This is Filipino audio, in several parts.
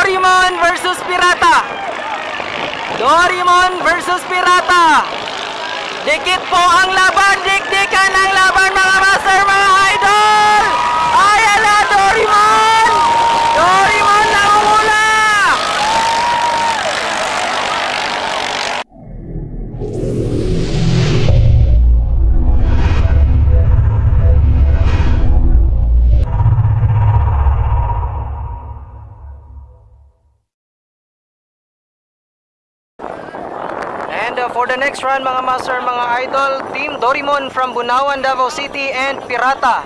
Doraemon versus Pirata. Doraemon versus Pirata. Dikit po ang laban, dikdikan ang laban mga master, mga idol. Ayan na Doraemon. Doraemon nangunguna. And for the next round mga master, mga idol, Team Doraemon from Bunawan, Davao City and Pirata.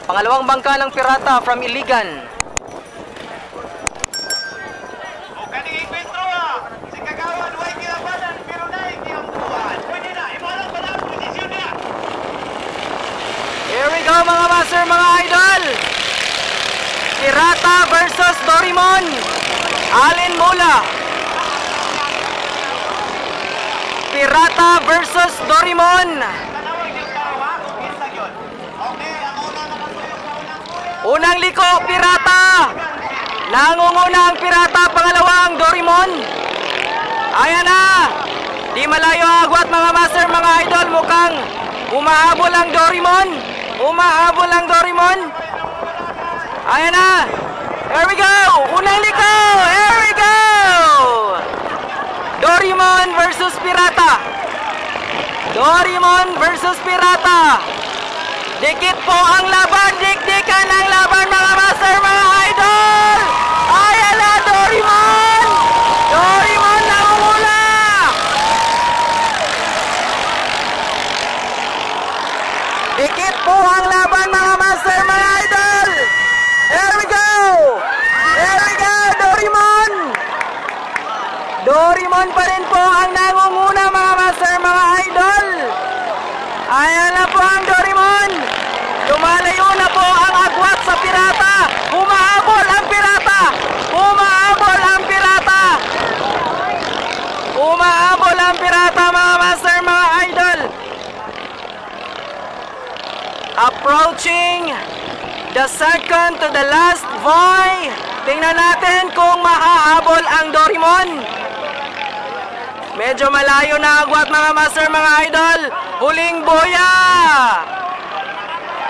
Pangalawang bangka ng Pirata from Iligan. Here we go mga master, mga idol. Pirata versus Doraemon. Alin mula? Pirata versus Doraemon. Unang liko, Pirata. Nangunguna ang Pirata, pangalawang Doraemon. Ayan na. Di malayo agwat mga master, mga idol. Mukhang umahabol ang Doraemon. Umahabol ang Doraemon. Ayan na. Here we go. Unang liko. Here we go. Doraemon versus Pirata. Doraemon versus Pirata. Dikit po ang laban, dikdikan ang laban mga master, mga idol. Ayan na Doraemon. Doraemon nangunguna. Dikit po ang laban mga master, mga idol. Here we go. Here we go, Doraemon. Doraemon pa rin po ang nangunguna mga master, mga idol. Ayan na po ang Doraemon. Lumalayo na po ang agwat sa Pirata. Humahabol ang Pirata. Humahabol ang Pirata. Humahabol ang Pirata mga master, mga idol. Approaching the second to the last buoy. Tingnan natin kung mahahabol ang Doraemon. Medyo malayo na agwat mga master, mga idol. Huling boya.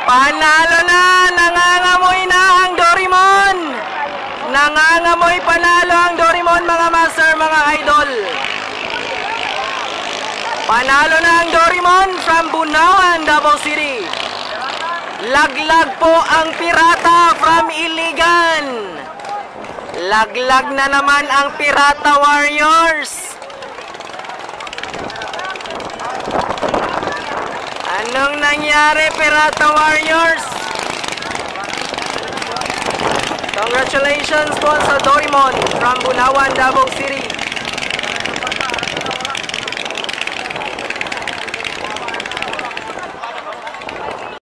Panalo na. Nangangamoy na ang Doraemon. Nangangamoy panalo ang Doraemon mga master, mga idol. Panalo na ang Doraemon from Bunawan, Davao City. Laglag po ang Pirata from Iligan. Laglag na naman ang Pirata Warriors. Anong nangyari, Pirata Warriors? Congratulations po sa Doraemon from Bunawan, Davao City.